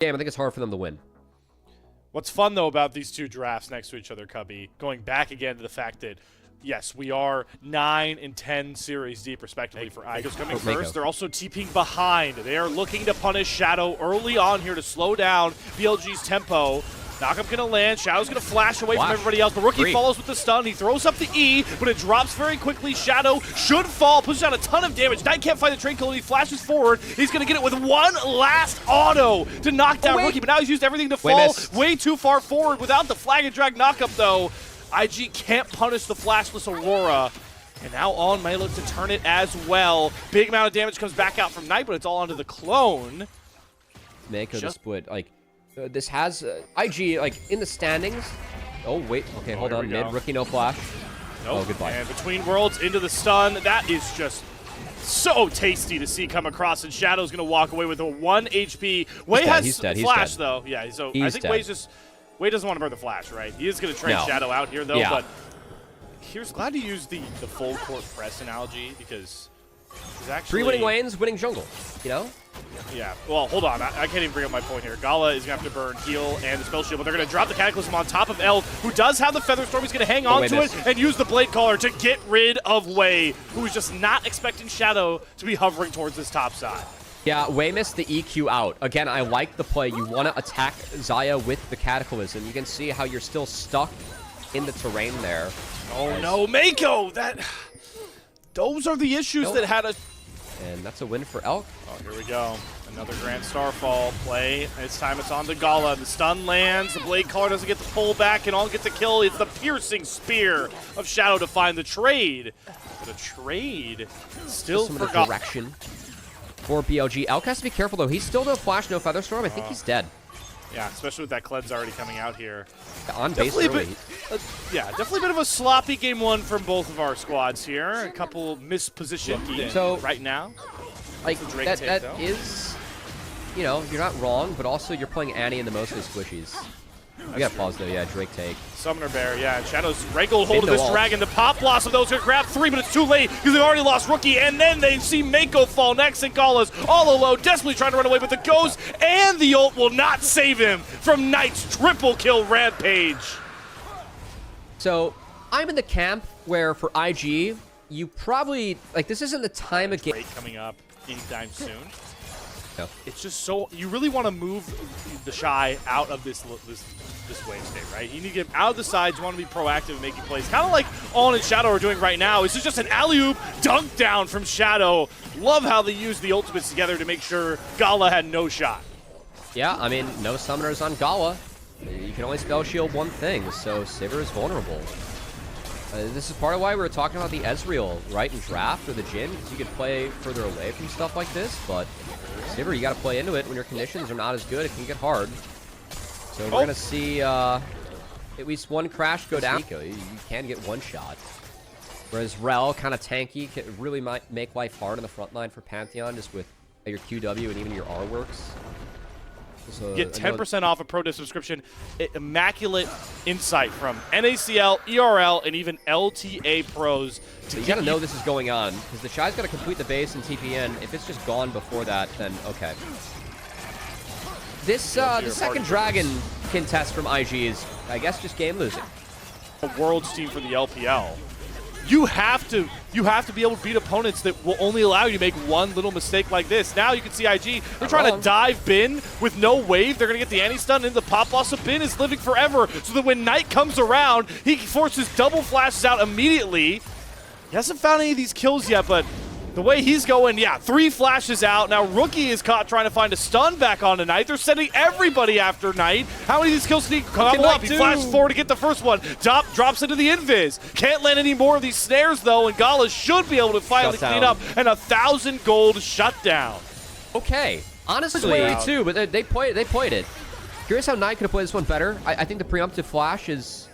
game. I think it's hard for them to win. What's fun, though, about these two drafts next to each other, Cubby, going back again to the fact that, yes, we are 9 and 10 series deep, respectively, for Igo's coming first. They're also TPing behind. They are looking to punish Shadow early on here to slow down BLG's tempo. Knockup gonna land. Shadow's gonna flash away from everybody else. The rookie follows with the stun. He throws up the E, but it drops very quickly. Shadow should fall, pushes out a ton of damage. Knight can't find the Tranquility. He flashes forward. He's gonna get it with one last auto to knock down Rookie, but now he's used everything to fall way too far forward without the flag and drag knockup, though. IG can't punish the flashless Aurora. And now On may look to turn it as well. Big amount of damage comes back out from Knight, but it's all onto the clone. Mako the split, like, this has IG, like, in the standings. Oh, wait. Okay, hold on. Mid, rookie, no flash. Nope. Oh, goodbye. And between worlds into the stun. That is just so tasty to see come across. And Shadow's going to walk away with a 1 HP. Wei has flash, though. Yeah, so I think Wei doesn't want to burn the flash, right? He is going to trade Shadow out here, though. But here's glad to use the full court press analogy because he's actually 3 winning lanes, winning jungle, you know? Yeah, well, hold on. I can't even bring up my point here. Gala is going to have to burn heal and the spell shield, but they're going to drop the Cataclysm on top of Elk, who does have the Feather Storm. He's going to hang on to it and use the Blade Caller to get rid of Wei, who is just not expecting Shadow to be hovering towards this top side. Yeah, Wei missed the EQ out. Again, I like the play. You want to attack Xayah with the Cataclysm. You can see how you're still stuck in the terrain there. Oh, no, Mako! Those are the issues that had a... And that's a win for Elk. Oh, here we go. Another Grand Starfall play. This time it's on to Gala. The stun lands. The Blade Caller doesn't get the pull back and all gets the kill. It's the piercing spear of Shadow to find the trade. The trade still forgot. Direction for BLG. Elk has to be careful, though. He's still no flash, no Feather Storm. I think he's dead. Yeah, especially with that Cled's already coming out here. On base early. Definitely a bit of a sloppy game one from both of our squads here. A couple mispositioned games right now. Like, that is, you know, you're not wrong, but also you're playing Annie in the mostly squishies. You gotta pause, though. Yeah, Drake take. Summoner Bear, yeah. And Shadow's wrangled hold of this dragon. The Pop Blossom, though, is going to grab 3, but it's too late because they've already lost Rookie. And then they see Mako fall next, and Gala's all alone, desperately trying to run away, but the Ghost and the ult will not save him from Knight's triple kill rampage. So, I'm in the camp where for IG, you probably, like, this isn't the time of game. Coming up anytime soon. It's just so, you really want to move the Shy out of this wave state, right? You need to get him out of the sides. You want to be proactive and making plays. Kind of like On and Shadow are doing right now. This is just an alley-oop dunk down from Shadow. Love how they used the ultimates together to make sure Gala had no shot. Yeah, I mean, no summoners on Gala. You can only spell shield one thing, so Sivir is vulnerable. This is part of why we were talking about the Ezreal, right, in draft or the Jhin, because you could play further away from stuff like this, but Sivir, you got to play into it. When your conditions are not as good, it can get hard. So we're going to see at least one crash go down. You can get one shot. Whereas Rel, kind of tanky, really might make life hard on the front line for Pantheon, just with your QW and even your R works. So, get 10% off a Pro Div subscription. Immaculate insight from NACL, ERL, and even LTA pros. You got to know this is going on, because the Shy's got to complete the base and TPN. If it's just gone before that, then okay. This the second dragon contest from IG is, I guess, just game losing. A Worlds team for the LPL. You have to be able to beat opponents that will only allow you to make one little mistake like this. Now you can see IG, they're trying to dive Bin with no wave. They're going to get the anti-stun, and the pop loss of Bin is living forever. So that when Knight comes around, he forces double flashes out immediately. He hasn't found any of these kills yet, but the way he's going, yeah, 3 flashes out. Now Rookie is caught trying to find a stun back onto Knight. They're sending everybody after Knight. How many of these kills did he come up? He flashed forward to get the first one. Drops into the invis. Can't land any more of these snares, though, and Gala should be able to finally clean up an 1,000 gold shutdown. Okay. Honestly, too, but they played it. Curious how Knight could have played this one better. I think the preemptive flash is,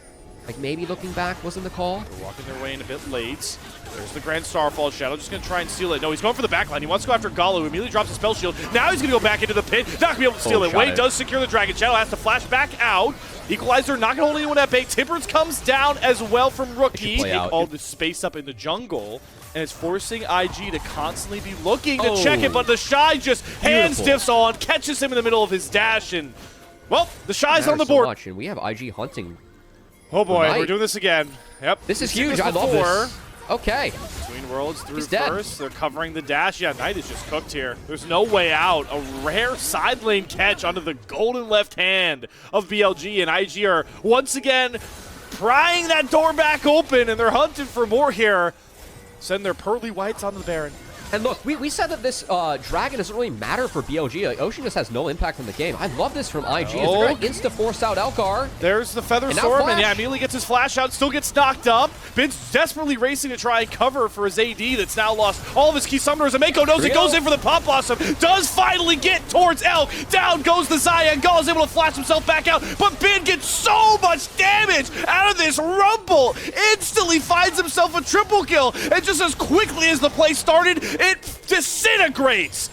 like, maybe looking back wasn't the call. They're walking their way in a bit late. There's the Grand Starfall. Shadow just going to try and steal it. No, he's going for the backline. He wants to go after Gala, who immediately drops a spell shield. Now he's going to go back into the pit. Not going to be able to steal it. Wei does secure the dragon. Shadow has to flash back out. Equalizer not going to hold anyone at bay. Timbers comes down as well from Rookie. All the space up in the jungle. and it's forcing IG to constantly be looking to check it, but the Shy just hand stiffs on, catches him in the middle of his dash, and, well, the Shy's on the board. And we have IG hunting. Oh boy, we're doing this again. Yep. This is huge. I love this. Okay. Between worlds through first. They're covering the dash. Yeah, Knight is just cooked here. There's no way out. A rare side lane catch onto the golden left hand of BLG, and IG are once again prying that door back open, and they're hunting for more here. Send their pearly whites on the Baron. And look, we said that this Dragon doesn't really matter for BLG. Like, Ocean just has no impact on the game. I love this from IG. They're going to insta-force out Elkar. There's the Feather Storm, and yeah, immediately gets his flash out, still gets knocked up. Bin's desperately racing to try and cover for his AD that's now lost all of his key summoners. And Mako knows it, goes in for the Pop Blossom, does finally get towards Elk. Down goes the Xayah. Gall is able to flash himself back out, but Bin gets so much damage out of this Rumble. Instantly finds himself a triple kill, and just as quickly as the play started, it disintegrates.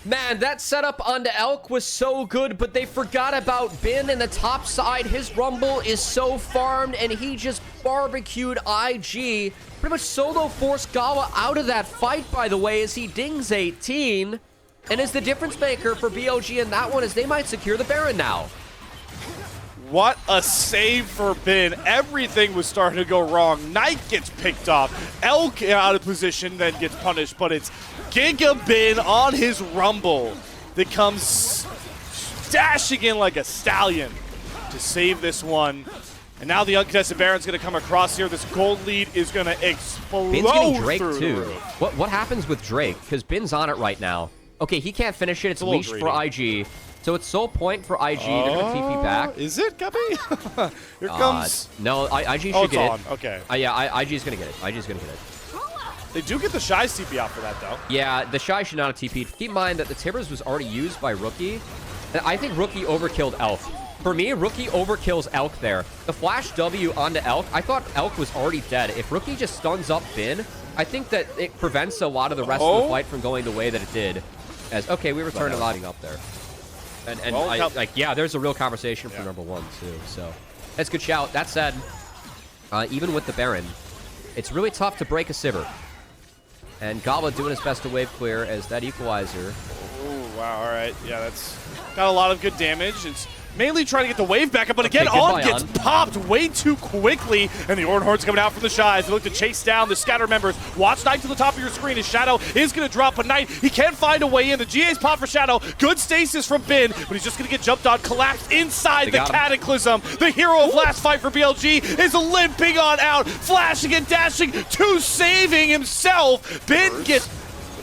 Man, that setup onto Elk was so good, but they forgot about Bin in the top side. His Rumble is so farmed, and he just barbecued IG. Pretty much solo forced Gawa out of that fight, by the way, as he dings 18. And is the difference maker for BLG in that one, as they might secure the Baron now. What a save for Bin. Everything was starting to go wrong. Knight gets picked off. Elk out of position, then gets punished, but it's Giga Bin on his Rumble that comes dashing in like a stallion to save this one. And now the uncontested Baron's going to come across here. This gold lead is going to explode. Bin's getting Drake too. What happens with Drake? Because Bin's on it right now. Okay, he can't finish it. It's leashed for IG. So it's sole point for IG. They're going to TP back. Is it, Guppy? Here comes... No, IG should get it. Okay. Yeah, IG's going to get it. IG's going to get it. They do get the Shy's TP out for that, though. Yeah, the Shy should not have TP'd. Keep in mind that the Tibbers was already used by Rookie. And I think Rookie overkilled Elk. For me, Rookie overkills Elk there. The flash W onto Elk, I thought Elk was already dead. If Rookie just stuns up Bin, I think that it prevents a lot of the rest of the fight from going the way that it did. As okay, we returned a lot up there. And yeah, there's a real conversation for number one, too. So that's a good shout. That said, even with the Baron, it's really tough to break a Sivir. And Gala doing his best to wave clear as that equalizer. Oh, wow. All right. Yeah, that's got a lot of good damage. It's mainly trying to get the wave back up, but again, On gets popped way too quickly, and the Ornhorn's coming out from the Shies. They look to chase down the Scatter members. Watch Knight to the top of your screen. His Shadow is going to drop, but Knight, he can't find a way in. The GA's pop for Shadow. Good stasis from Bin, but he's just going to get jumped on, collapsed inside the Cataclysm. The hero of last fight for BLG is limping on out, flashing and dashing to saving himself. Bin gets...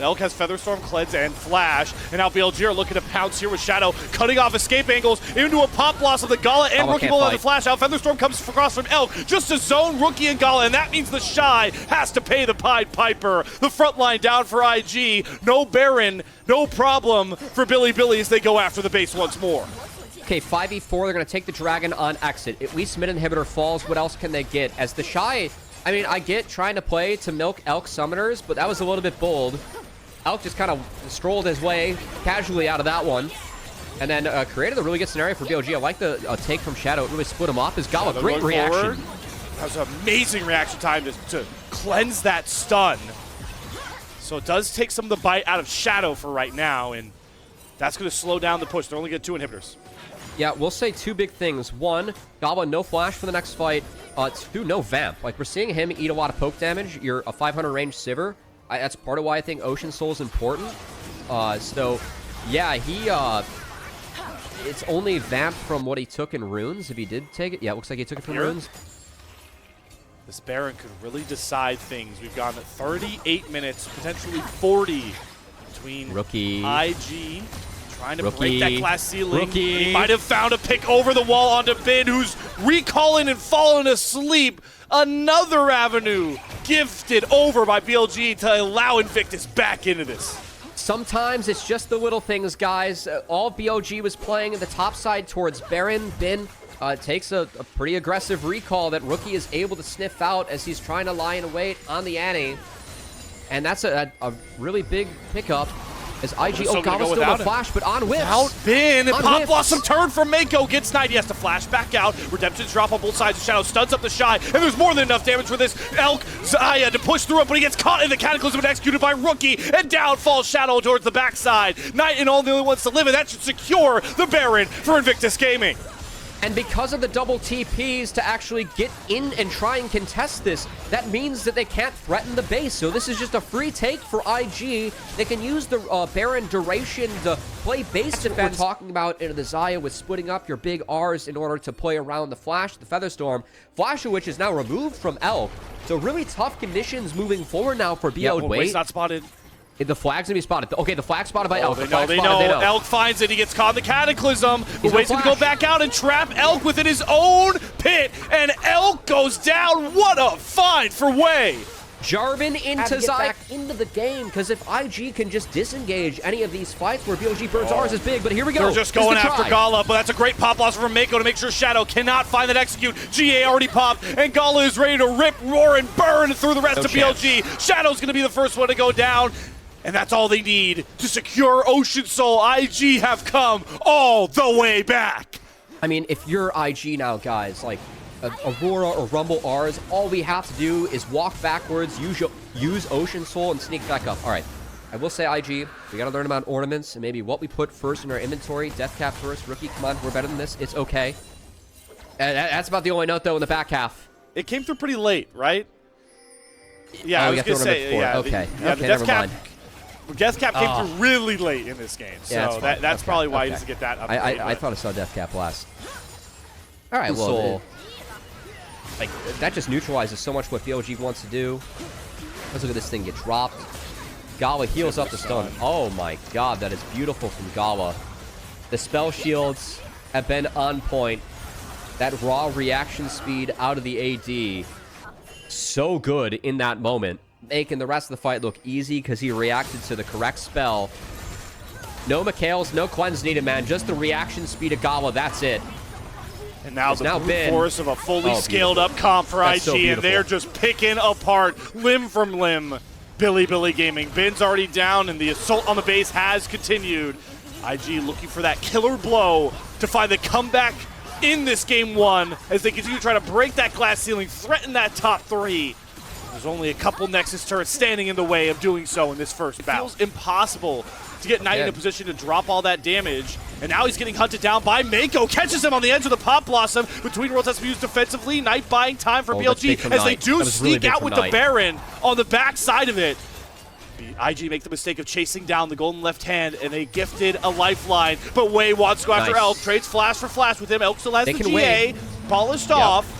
Elk has Featherstorm, Cleanse, and Flash. And now BLG are looking to pounce here with Shadow, cutting off escape angles into a pop loss of the Gala and Rookie Bull on the Flash out. Featherstorm comes across from Elk just to zone Rookie and Gala, and that means the Shy has to pay the Pied Piper. The front line down for IG. No Baron, no problem for Bilibili as they go after the base once more. Okay, 5v4, they're going to take the Dragon on exit. At least mid inhibitor falls. What else can they get? As the Shy, I mean, I get trying to play to milk Elk summoners, but that was a little bit bold. Elk just kind of strolled his way casually out of that one. And then created a really good scenario for BLG. I like the take from Shadow. It really split him off. As Gala, great reaction. That was an amazing reaction time to cleanse that stun. So it does take some of the bite out of Shadow for right now, and that's going to slow down the push. They're only getting 2 inhibitors. Yeah, we'll say 2 big things. 1, Gala, no flash for the next fight. 2, no vamp. Like, we're seeing him eat a lot of poke damage. You're a 500 range Sivir. That's part of why I think Ocean Soul is important. So, yeah, it's only vamp from what he took in runes, if he did take it. Yeah, it looks like he took it from runes. This Baron could really decide things. We've gone 38 minutes, potentially 40 between Rookie, IG, trying to break that glass ceiling. He might have found a pick over the wall onto Bin, who's recalling and falling asleep. Another avenue gifted over by BLG to allow Invictus back into this. Sometimes it's just the little things, guys. All BLG was playing in the top side towards Baron. Bin takes a pretty aggressive recall that Rookie is able to sniff out as he's trying to lie in wait on the Annie. And that's a really big pickup. As IG, So Gawa's still no flash, but on whips. Out bin, and Pop whips. Blossom turn from Mako, gets Knight, he has to flash back out. Redemption's drop on both sides of Shadow, stuns up the Shy, and there's more than enough damage for this Elk Zaya to push through it, but he gets caught in the Cataclysm and executed by Rookie, and down falls Shadow towards the backside. Knight and all the only ones to live, and that should secure the Baron for Invictus Gaming. And because of the double TPs to actually get in and try and contest this, that means that they can't threaten the base. So this is just a free take for IG. They can use the Baron duration to play base defense. We're talking about the Zaya with splitting up your big Rs in order to play around the Flash, the Featherstorm. Flash of which is now removed from Elk. So really tough conditions moving forward now for BLG. Yeah, Wade's not spotted. The flag's gonna be spotted. Okay, the flag's spotted by Elk. They know. Elk finds it. He gets caught in the Cataclysm. But Wade's gonna go back out and trap Elk within his own pit. And Elk goes down. What a find for Way. Jarvan into Zaya back into the game, because if IG can just disengage any of these fights where BLG burns ours is big, but here we go. They're just going after Gala, but that's a great pop loss from Mako to make sure Shadow cannot find that execute. GA already popped, and Gala is ready to rip, roar, and burn through the rest of BLG. Shadow's gonna be the first one to go down. And that's all they need to secure Ocean Soul. IG have come all the way back. I mean, if you're IG now, guys, like Aurora or Rumble R's, all we have to do is walk backwards, use Ocean Soul, and sneak back up. All right, I will say IG, we got to learn about ornaments and maybe what we put first in our inventory. Death Cap first. Rookie, come on, we're better than this. It's okay. And that's about the only note, though, in the back half. It came through pretty late, right? Yeah, oh, I was going to say, yeah. Okay, the never mind. Death Cap came through really late in this game, so yeah, that's probably why he doesn't get that upgrade. I thought I saw Death Cap last. All right, well, Soul. Like, that just neutralizes so much what BLG wants to do. Let's look at this thing get dropped. Gawa heals up the stun. Oh my god, that is beautiful from Gawa. The spell shields have been on point. That raw reaction speed out of the AD, so good in that moment. Making the rest of the fight look easy because he reacted to the correct spell. No Mikhails, no cleanse needed, man. Just the reaction speed of Gawa, that's it. And now the brute force of a fully scaled up comp for IG, and they're just picking apart limb from limb. Bilibili Gaming. Bin's already down, and the assault on the base has continued. IG looking for that killer blow to find the comeback in this game one as they continue to try to break that glass ceiling, threaten that top three. There's only a couple Nexus turrets standing in the way of doing so in this first battle. It feels impossible to get Knight in a position to drop all that damage. And now he's getting hunted down by Mako. Catches him on the edge of the Pop Blossom. Between Worlds has to be used defensively. Knight buying time for BLG as they do sneak out with the Baron on the back side of it. IG make the mistake of chasing down the golden left hand, and they gifted a lifeline. But Way wants to go after Elk. Trades flash for flash with him. Elk still has the GA. Polished off.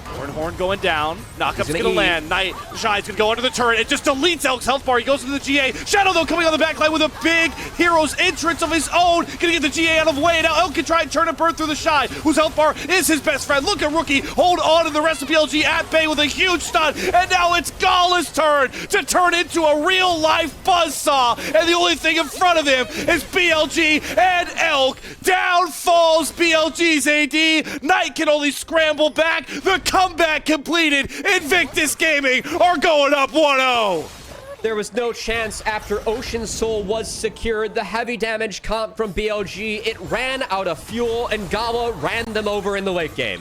Horn going down. Knockup's going to land. Knight, Shy's going to go under the turret. It just deletes Elk's health bar. He goes into the GA. Shadow, though, coming on the back line with a big hero's entrance of his own. Going to get the GA out of the way. Now Elk can try and turn and burn through the Shy, whose health bar is his best friend. Look at Rookie hold on to the rest of BLG at bay with a huge stun. And now it's Gala's turn to turn into a real-life buzzsaw. And the only thing in front of him is BLG and Elk. Down falls BLG's AD. Knight can only scramble back. The comeback completed. Invictus Gaming are going up 1-0. There was no chance after Ocean Soul was secured. The heavy damage comp from BLG, it ran out of fuel, and Gawa ran them over in the late game.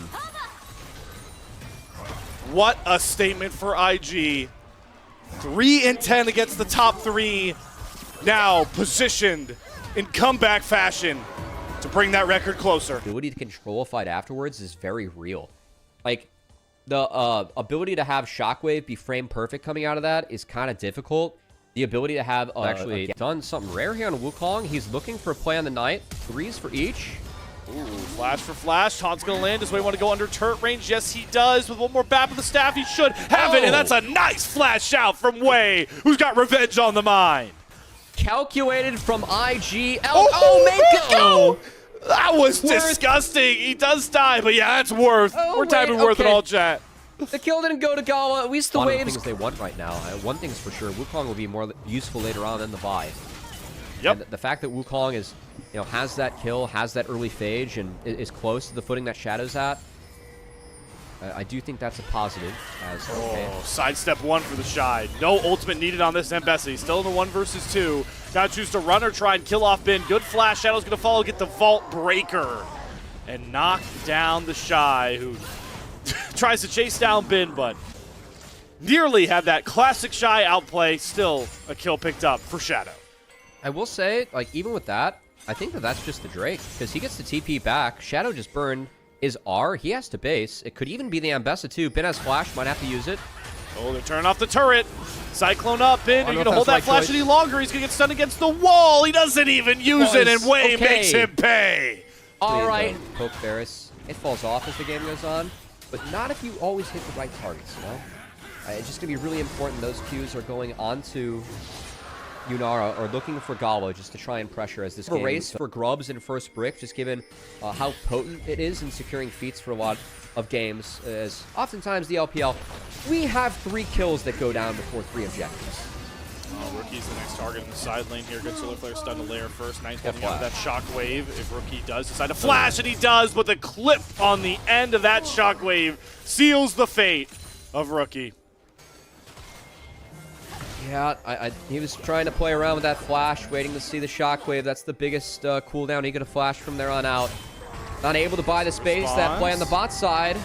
What a statement for IG. 3-10 against the top three. Now positioned in comeback fashion to bring that record closer. The ability to control a fight afterwards is very real. Like, the ability to have Shockwave be frame perfect coming out of that is kind of difficult. The ability to have actually done something rare here on Wukong. He's looking for a play on the Knight. 3s for each. Ooh, flash for flash. Taunt's going to land. Does Way want to go under turret range? Yes, he does. With one more bap of the staff, he should have it. And that's a nice flash out from Way, who's got revenge on the mind. Calculated from IG. Mako! That was disgusting. He does die, but yeah, that's worth. We're typing worth it all, chat. The kill didn't go to Gala. At least the waves. One of the things they want right now. One thing's for sure, Wukong will be more useful later on than the Vi. Yep. And the fact that Wukong is, has that kill, has that early phage, and is close to the footing that Shadow's at. I do think that's a positive. As okay. Sidestep one for the Shy. No ultimate needed on this Mbesi. Still in the 1 versus 2. Gotta choose to run or try and kill off Bin. Good flash. Shadow's gonna follow, get the Vault Breaker. And knock down the Shy, who tries to chase down Bin, but nearly had that classic Shy outplay. Still a kill picked up for Shadow. I will say, like, even with that, I think that that's just the Drake, because he gets the TP back. Shadow just burned his R. He has to base. It could even be the Ambessa too. Bin has flash, might have to use it. Oh, they're turning off the turret. Cyclone up, Bin. Are you going to hold that flash any longer? He's going to get stunned against the wall. He doesn't even use it, and Wei makes him pay. All right. Poke Ferris. It falls off as the game goes on, but not if you always hit the right targets, you know? It's just going to be really important those Qs are going onto Yunara or looking for Gala just to try and pressure as this game. Race for grubs in first brick, just given how potent it is in securing feats for a lot of games, as oftentimes the LPL, we have 3 kills that go down before 3 objectives. Rookie's the next target in the side lane here. Good Solar Flare stun to layer first. Nice holding out of that Shockwave. If Rookie does decide to flash, and he does, but the clip on the end of that Shockwave seals the fate of Rookie. Yeah, he was trying to play around with that flash, waiting to see the Shockwave. That's the biggest cooldown he could have flashed from there on out. Not able to buy the space. That play on the bot side.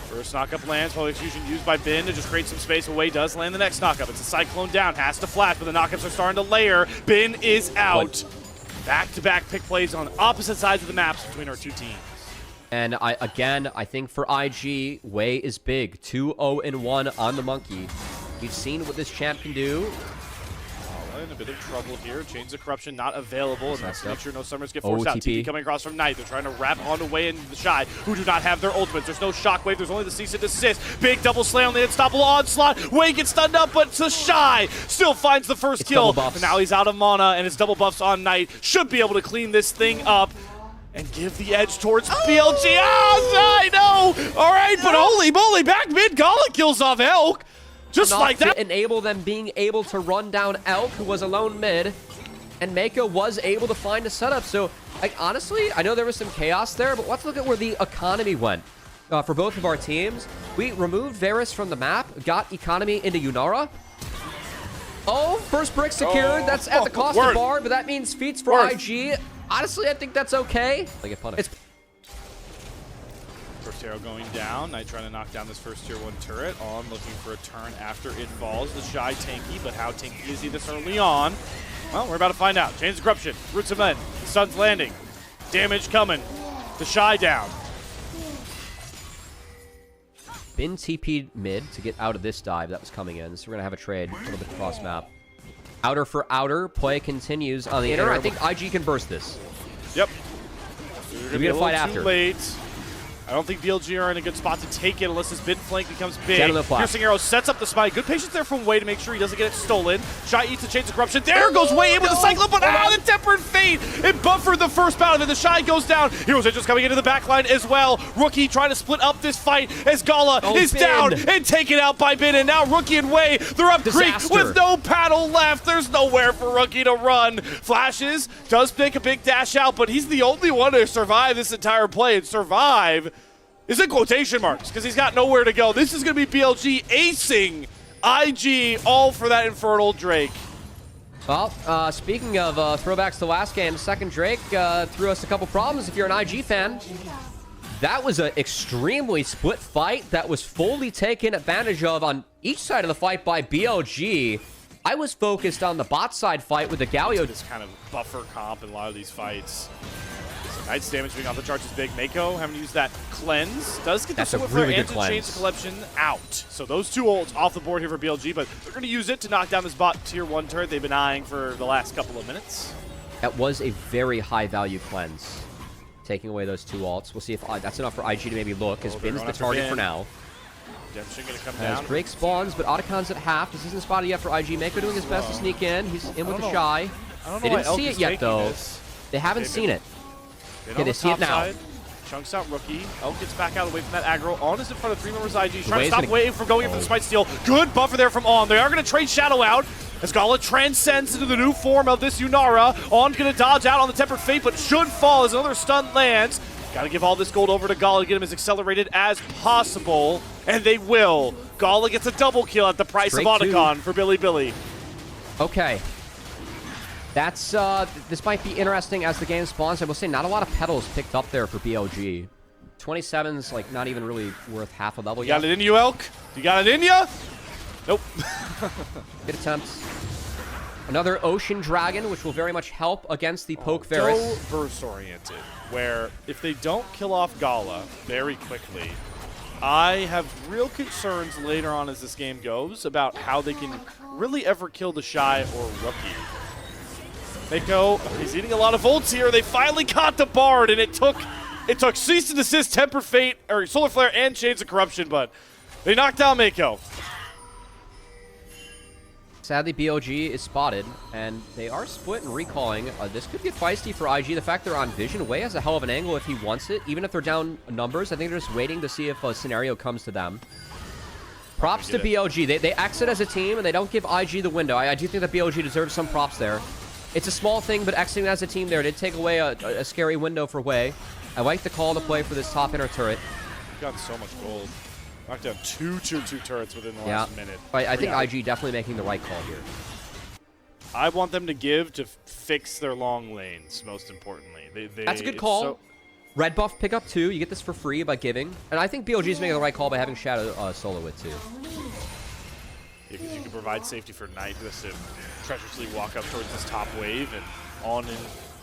First knockup lands, Holy Execution used by Bin to just create some space. Away does land the next knockup. It's a Cyclone down, has to flash, but the knockups are starting to layer. Bin is out. Back-to-back pick plays on opposite sides of the maps between our two teams. And I think for IG, Wei is big. 2-0-1 on the Monkey. We've seen what this champ can do. In a bit of trouble here. Chains of Corruption not available, and that's to make sure no Summers get forced out. TP coming across from Knight. They're trying to wrap on the way into the Shy, who do not have their ultimates. There's no Shockwave. There's only the cease and desist. Big double slay on the unstoppable onslaught. Wei gets stunned up, but the Shy still finds the first kill. And now he's out of mana, and his double buffs on Knight should be able to clean this thing up and give the edge towards BLG. I know! All right, but holy moly, back mid, Gala kills off Elk. Just like that. Enable them being able to run down Elk, who was alone mid, and Mako was able to find a setup. So, like, honestly, I know there was some chaos there, but let's look at where the economy went for both of our teams. We removed Varus from the map, got economy into Yunara. Oh, first brick secured. That's at the cost of bar, but that means feats for IG. Honestly, I think that's okay. I get punished. First arrow going down. Knight trying to knock down this first tier 1 turret. On looking for a turn after it falls. The Shy tanky, but how tanky is he this early on? Well, we're about to find out. Chains of Corruption, Roots of Men, the Sun's landing. Damage coming. The Shy down. Bin TP'd mid to get out of this dive that was coming in, so we're going to have a trade a little bit cross map. Outer for outer. Play continues on the inner. I think IG can burst this. Yep. We're going to fight after. Too late. I don't think BLG are in a good spot to take it unless his mid flank becomes big. Piercing arrow sets up the spy. Good patience there from Wei to make sure he doesn't get it stolen. Shy eats the Chains of Corruption. There goes Wei in with the Cyclone, but the Tempered Fate! It buffered the first bout of it. The Shy goes down. Heroes Angels coming into the backline as well. Rookie trying to split up this fight as Gala is down and taken out by Bin. And now Rookie and Wei, they're up creek with no paddle left. There's nowhere for Rookie to run. Flashes, does make a big dash out, but he's the only one to survive this entire play. And survive is in quotation marks, because he's got nowhere to go. This is going to be BLG acing IG, all for that Infernal Drake. Well, speaking of throwbacks to last game, second Drake threw us a couple problems if you're an IG fan. That was an extremely split fight that was fully taken advantage of on each side of the fight by BLG. I was focused on the bot side fight with the Galio. This kind of buffer comp in a lot of these fights. Knight's damage being off the charts is big. Mako having to use that cleanse. Does get the Solar Flare and Chains of Corruption out. So those two ults off the board here for BLG, but they're going to use it to knock down this bot tier 1 turret they've been eyeing for the last couple of minutes. That was a very high value cleanse. Taking away those two ults. We'll see if that's enough for IG to maybe look, as Bin's the target for now. Redemption going to come down. As Drake spawns, but Otacon's at half. This isn't spotted yet for IG. Mako doing his best to sneak in. He's in with the Shy. They didn't see it yet, though. They haven't seen it. Okay, they see it now. Chunks out Rookie. Elk gets back out away from that aggro. On is in front of 3 members of IG. He's trying to stop Wei from going in for the Smite Steal. Good buffer there from On. They are going to trade Shadow out as Gala transcends into the new form of this Yunara. On going to dodge out on the Tempered Fate, but should fall as another stun lands. Gotta give all this gold over to Gala to get him as accelerated as possible, and they will. Gala gets a double kill at the price of Otacon for Bilibili. Okay. That's, this might be interesting as the game spawns. I will say not a lot of petals picked up there for BLG. 27's, like, not even really worth half a level yet. You got it in you, Elk? You got it in you? Nope. Good attempt. Another Ocean Dragon, which will very much help against the Poke Varus. So burst-oriented, where if they don't kill off Gala very quickly, I have real concerns later on as this game goes about how they can really ever kill the Shy or Rookie. Mako, he's eating a lot of ults here. They finally caught the Bard, and it took Cease and Desist, Temper Fate, or Solar Flare, and Shades of Corruption, but they knocked down Mako. Sadly, BLG is spotted, and they are split and recalling. This could get feisty for IG. The fact they're on Vision, Wei has a hell of an angle if he wants it. Even if they're down numbers, I think they're just waiting to see if a scenario comes to them. Props to BLG. They exit as a team, and they don't give IG the window. I do think that BLG deserves some props there. It's a small thing, but exiting as a team there did take away a scary window for Wei. I like the call to play for this top inner turret. We've gotten so much gold. Knocked down two turrets within the last minute. I think IG definitely making the right call here. I want them to give to fix their long lanes, most importantly. That's a good call. Red buff pickup too. You get this for free by giving. And I think BLG is making the right call by having Shadow solo it too. Yeah, because you can provide safety for Knight just to treacherously walk up towards this top wave, and on in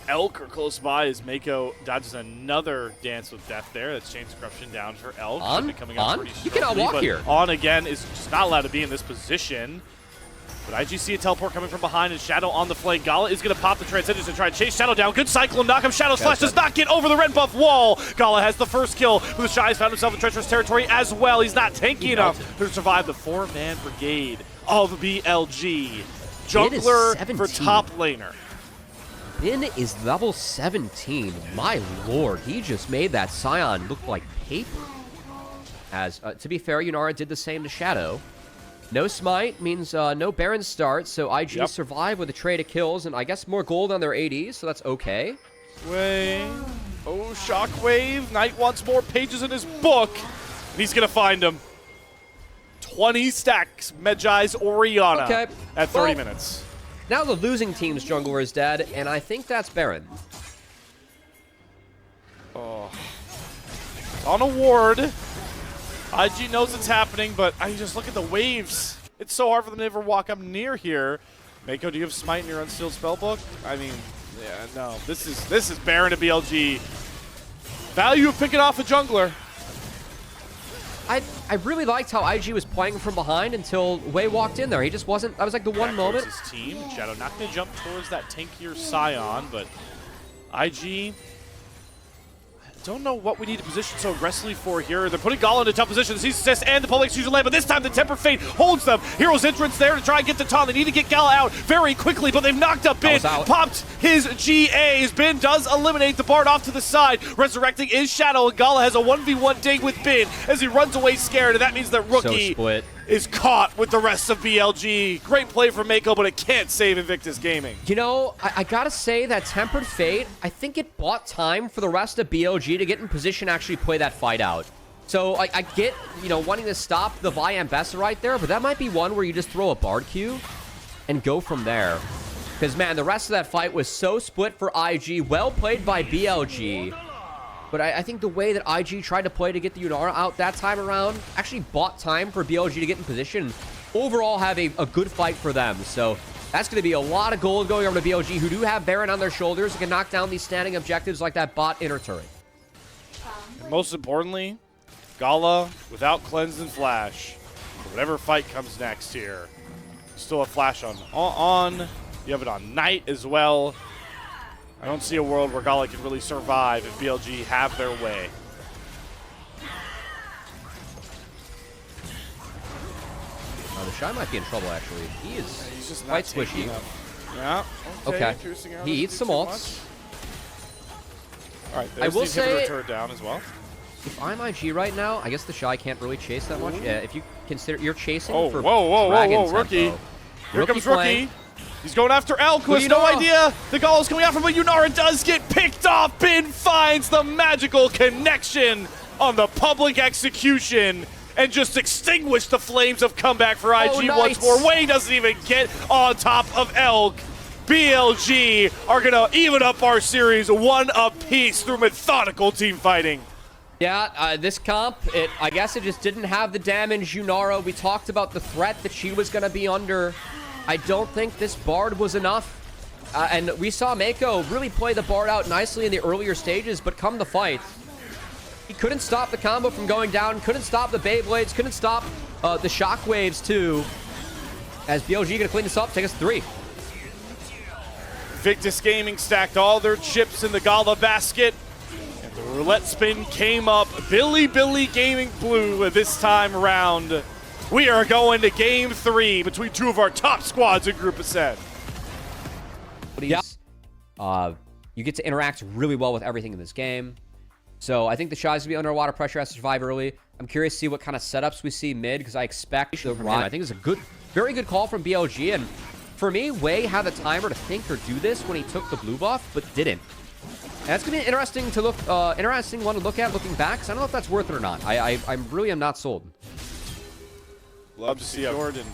Elk or close by as Mako dodges another Dance with Death there. That's Chains of Corruption down for Elk. Coming up pretty you cannot walk here. On again is just not allowed to be in this position. But IG see a teleport coming from behind, and Shadow on the flank. Gala is going to pop the Transcendence and try to chase Shadow down. Good Cyclone knock him. Shadow's Flash does not get over the red buff wall. Gala has the first kill, but the Shy has found himself in treacherous territory as well. He's not tanky enough to survive the 4-man brigade of BLG. Jungler for top laner. Bin is level 17. My lord, he just made that Scion look like paper. As, to be fair, Yunara did the same to Shadow. No smite means no Baron start, so IG survive with a trade of kills, and I guess more gold on their AD, so that's okay. Oh, Shockwave. Knight wants more pages in his book, and he's going to find him. 20 stacks, Medjai's Orianna at 30 minutes. Now the losing team's jungler is dead, and I think that's Baron. Oh. On a ward. IG knows it's happening, but I just look at the waves. It's so hard for them to ever walk up near here. Mako, do you have Smite in your Unsealed Spellbook? I mean, yeah, no. This is Baron to BLG. Value of picking off a jungler. I really liked how IG was playing from behind until Wei walked in there. He just wasn't. That was like the one moment. His team. Shadow not going to jump towards that tankier Scion, but IG. Don't know what we need to position so aggressively for here. They're putting Gala into tough position. He's assist and the Public Execution land, but this time the Temper Fate holds them. Hero's entrance there to try and get the taunt. They need to get Gala out very quickly, but they've knocked up Bin. Popped his GAs. Bin does eliminate the Bard off to the side. Resurrecting is Shadow, and Gala has a 1v1 ding with Bin as he runs away scared, and that means that Rookie is caught with the rest of BLG. Great play from Mako, but it can't save Invictus Gaming. You know, I gotta say that Tempered Fate, I think it bought time for the rest of BLG to get in position to actually play that fight out. So I get, you know, wanting to stop the Vi Ambessa right there, but that might be one where you just throw a Bard Q and go from there. Because, man, the rest of that fight was so split for IG. Well played by BLG. But I think the way that IG tried to play to get the Yunara out that time around actually bought time for BLG to get in position and overall have a good fight for them. So that's going to be a lot of gold going over to BLG, who do have Baron on their shoulders and can knock down these standing objectives like that bot inner turret. And most importantly, Gala without Cleanse and Flash. Whatever fight comes next here. Still have Flash on. You have it on Knight as well. I don't see a world where Gala can really survive if BLG have their way. The Shy might be in trouble, actually. He's just quite squishy. Yeah. Okay. He eats some ults. All right, I will say, turret down as well. If I'm IG right now, I guess the Shy can't really chase that much. Yeah, if you consider you're chasing for whoa, Dragon Rookie. tempo. Here comes Rookie. He's going after Elk, who has no idea the Gala's coming after him, but Yunara does get picked off. Bin finds the magical connection on the public execution and just extinguish the flames of comeback for IG once more. Wei doesn't even get on top of Elk. BLG are going to even up our series one apiece through methodical team fighting. Yeah, this comp, I guess it just didn't have the damage. Yunara, we talked about the threat that she was going to be under. I don't think this Bard was enough. And we saw Mako really play the Bard out nicely in the earlier stages, but come the fight, he couldn't stop the combo from going down, couldn't stop the Beyblades, couldn't stop the shockwaves too. As BLG going to clean this up, take us 3. Invictus Gaming stacked all their chips in the Gala basket. And the roulette spin came up. Bilibili Gaming blue this time around. We are going to game 3 between 2 of our top squads in Group of 7. Yeah. You get to interact really well with everything in this game. So I think the Shy's will be under a lot of pressure, has to survive early. I'm curious to see what kind of setups we see mid, because I expect the run. I think it's a very good call from BLG. And for me, Wei had the timer to think or do this when he took the blue buff, but didn't. And that's gonna be interesting to look, interesting one to look at looking back, because I don't know if that's worth it or not. I really am not sold. Love to see Jordan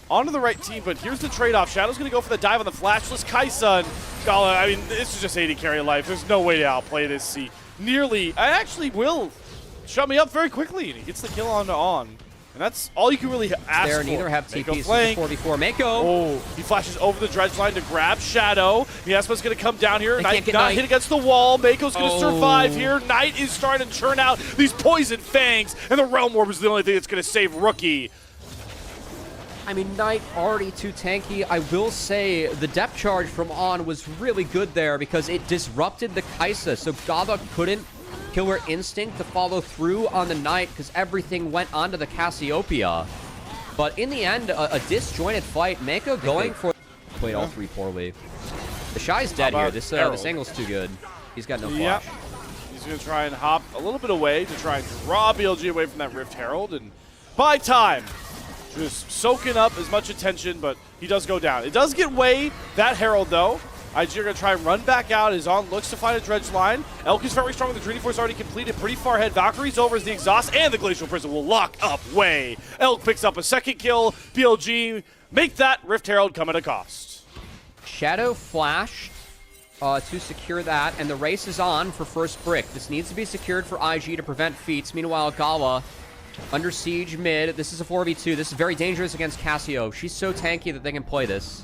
onto the right team, but here's the trade-off. Shadow's going to go for the dive on the flashless Kaisa. Gala, I mean, this is just 80 carry life. There's no way to outplay this. He nearly, I actually will shut me up very quickly, and he gets the kill on. And that's all you can really ask for. Neither have TPs. 4v4. Mako. Oh, he flashes over the dredge line to grab Shadow. Miasma's going to come down here. Knight got hit against the wall. Mako's going to survive here. Knight is starting to churn out these poison fangs, and the Realm Orb is the only thing that's going to save Rookie. I mean, Knight already too tanky. I will say the depth charge from On was really good there because it disrupted the Kaisa, so Gava couldn't Killer Instinct to follow through on the Knight because everything went onto the Cassiopeia. But in the end, a disjointed fight. Mako going for... Played all 3 poorly. The Shy's dead here. This angle's too good. He's got no flash. He's going to try and hop a little bit away to try and draw BLG away from that Rift Herald and buy time. Just soaking up as much attention, but he does go down. It does get Wei, that Herald, though. IG are going to try and run back out. Is On looks to find a dredge line. Elk is very strong. The Trinity Force already completed. Pretty far ahead. Valkyrie's over as the exhaust, and the Glacial Prison will lock up Wei. Elk picks up a second kill. BLG make that Rift Herald come at a cost. Shadow flashed to secure that, and the race is on for first brick. This needs to be secured for IG to prevent feats. Meanwhile, Gawa under siege mid. This is a 4v2. This is very dangerous against Cassio. She's so tanky that they can play this.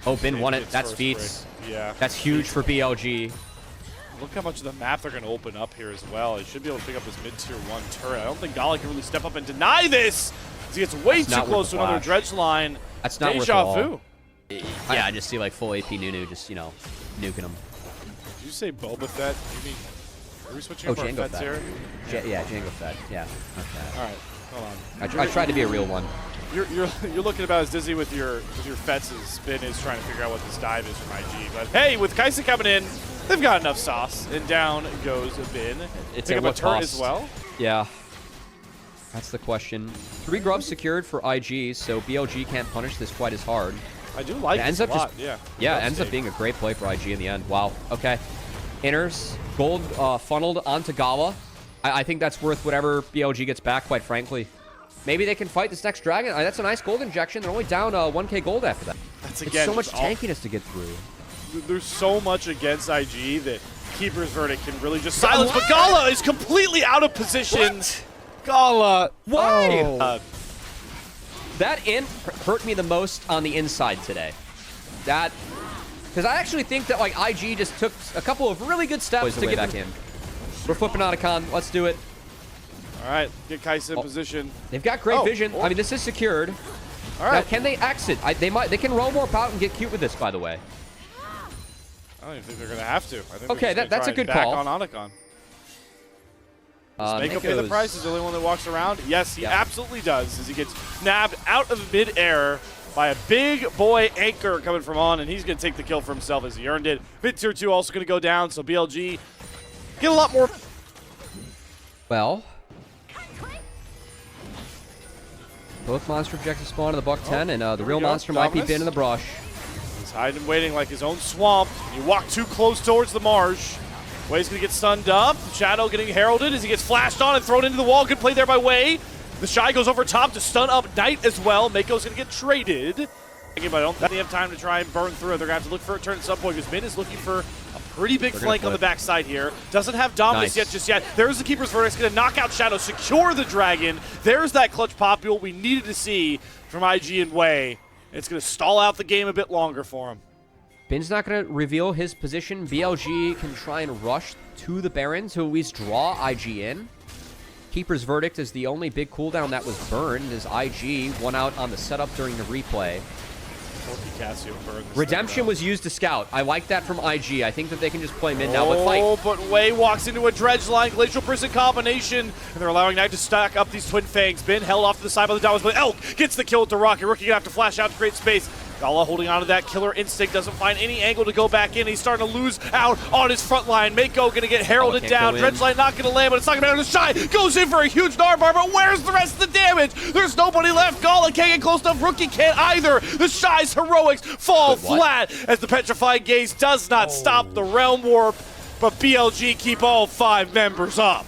Oh, Bin won it. That's feats. Yeah. That's huge for BLG. Look how much of the map they're going to open up here as well. He should be able to pick up his mid-tier 1 turret. I don't think Gala can really step up and deny this. He gets way too close to another dredge line. That's not worth it Deja vu. Yeah, I just see like full AP Nunu just, you know, nuking him. Did you say Boba Fett? You mean, are we switching up our Fets here? Yeah, Jango Fett. Yeah. Okay. All right, hold on. I tried to be a real one. You're looking about as dizzy with your Fets as Spin is trying to figure out what this dive is from IG. But hey, with Kaisa coming in, they've got enough sauce. And down goes Bin. It's pick up a turret as well. Yeah. That's the question. 3 grubs secured for IG, so BLG can't punish this quite as hard. I do like it a lot, yeah. Yeah, it ends up being a great play for IG in the end. Wow. Okay. Inners, gold funneled onto Gawa. I think that's worth whatever BLG gets back, quite frankly. Maybe they can fight this next dragon. That's a nice gold injection. They're only down 1k gold after that. That's again, it's so much tankiness to get through. There's so much against IG that Keeper's Verdict can really just silence. But Gala is completely out of position. What? Gala. Why? Oh. That int hurt me the most on the inside today. That, because I actually think that like IG just took a couple of really good steps to get back in. We're flipping Otacon. Let's do it. All right, get Kaisa in position. They've got great vision. I mean, this is secured. All right. Now, can they exit? They can roll more out and get cute with this, by the way. I don't even think they're going to have to. I think okay, that's a good call. On Otacon. Does Mako pay the price? Is the only one that walks around? Yes, he absolutely does, as he gets nabbed out of mid-air by a big boy anchor coming from On, and he's going to take the kill for himself as he earned it. Mid-tier 2 also going to go down, so BLG get a lot more. Well, both monster objectives spawn in the buck 10, and the real monster might be Bin in the brush. Hiding, waiting like his own swamp. You walk too close towards the marsh. Way's gonna get stunned up. Shadow getting heralded as he gets flashed on and thrown into the wall. Good play there by Way. The Shy goes over top to stun up Knight as well. Mako's gonna get traded. But I don't think they have time to try and burn through it. They're gonna have to look for a turn at some point because Min is looking for a pretty big flank on the backside here. Doesn't have Dominus yet just yet. There's the Keeper's Verdict. Gonna knock out Shadow, secure the Dragon. There's that clutch popule we needed to see from IG and Way. It's gonna stall out the game a bit longer for him. Bin's not going to reveal his position. BLG can try and rush to the Baron to at least draw IG in. Keeper's Verdict is the only big cooldown that was burned as IG won out on the setup during the replay. Redemption was used to scout. I like that from IG. I think that they can just play mid now, but fight. Oh, but Way walks into a Dredge line, Glacial Prison combination, and they're allowing Knight to stack up these Twin Fangs. Bin held off to the side by the Dominus, but Elk gets the kill with the Rocket. Rookie gonna have to flash out to create space. Gala holding on to that killer instinct, doesn't find any angle to go back in. He's starting to lose out on his front line. Mako gonna get heralded down. Dredge line not gonna land, but it's not gonna matter. The Shy goes in for a huge Narbar, but where's the rest of the damage? There's nobody left. Gala can't get close enough. Rookie can't either. The Shy's heroics fall flat as the Petrified Gaze does not stop the Realm Warp, but BLG keep all 5 members up.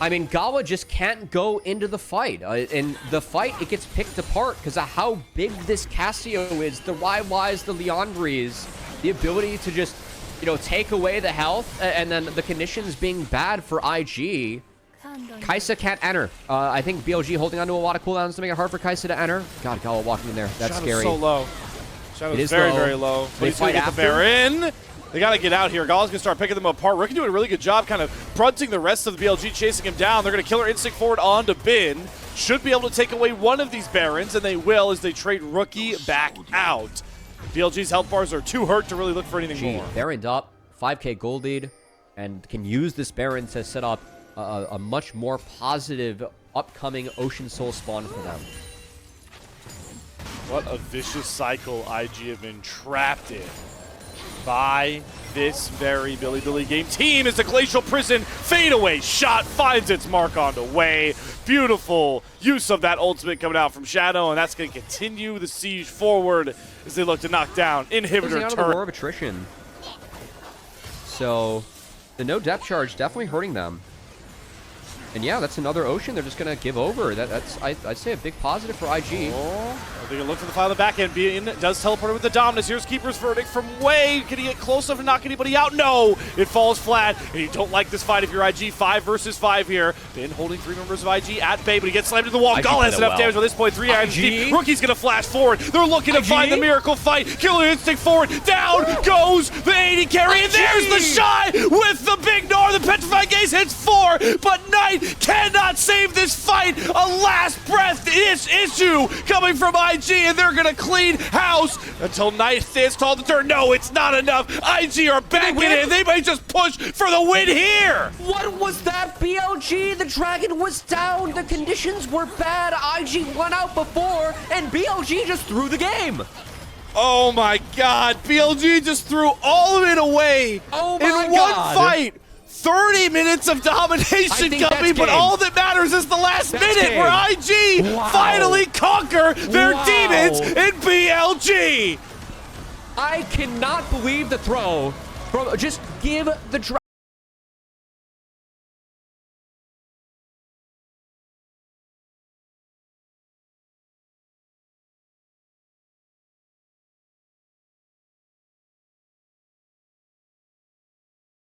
I mean, Gawa just can't go into the fight. In the fight, it gets picked apart because of how big this Cassio is, the YYs, the Leandries, the ability to just, you know, take away the health, and then the conditions being bad for IG. Kai'Sa can't enter. I think BLG holding on to a lot of cooldowns to make it hard for Kai'Sa to enter. God, Gawa walking in there. That's scary. So low. Shadow's very low. They he's gonna get the Baron. They got to get out here. Gala's going to start picking them apart. Rookie doing a really good job kind of fronting the rest of the BLG, chasing him down. They're going to Killer Instinct forward onto Bin. Should be able to take away one of these Barons, and they will as they trade Rookie back out. BLG's health bars are too hurt to really look for anything more. Baroned up, 5k gold lead, and can use this Baron to set up a much more positive upcoming Ocean Soul spawn for them. What a vicious cycle IG have been trapped in by this very Bilibili game team as the Glacial Prison fadeaway shot finds its mark on the way. Beautiful use of that ultimate coming out from Shadow, and that's going to continue the siege forward as they look to knock down Inhibitor out of the War of Attrition. So the no depth charge definitely hurting them. And yeah, that's another Ocean. They're just going to give over. That's I'd say a big positive for IG. Oh, they can look for the file in the back end. Bin does teleport with the Dominus. Here's Keeper's Verdict from Way. Can he get close enough to knock anybody out? No! It falls flat. And you don't like this fight if you're IG. 5 versus 5 here. Bin holding 3 members of IG at bay, but he gets slammed into the wall. Gala has enough damage by this point. 3 irons deep. Rookie's going to flash forward. They're looking to find the miracle fight. Killer Instinct forward. Down goes the 80 carry. And there's the Shy with the big Gnar. The Petrified Gaze hits 4, but Knight cannot save this fight. A last breath issue coming from IG, and they're going to clean house until Knight stands tall to turn. No, it's not enough. IG are back in it. They may just push for the win here. What was that, BLG? The Dragon was down. The conditions were bad. IG won out before, and BLG just threw the game. Oh my God. BLG just threw all of it away in one fight. 30 minutes of domination coming, but all that matters is the last minute where IG finally conquer their demons in BLG. I cannot believe the throw. Bro, just give the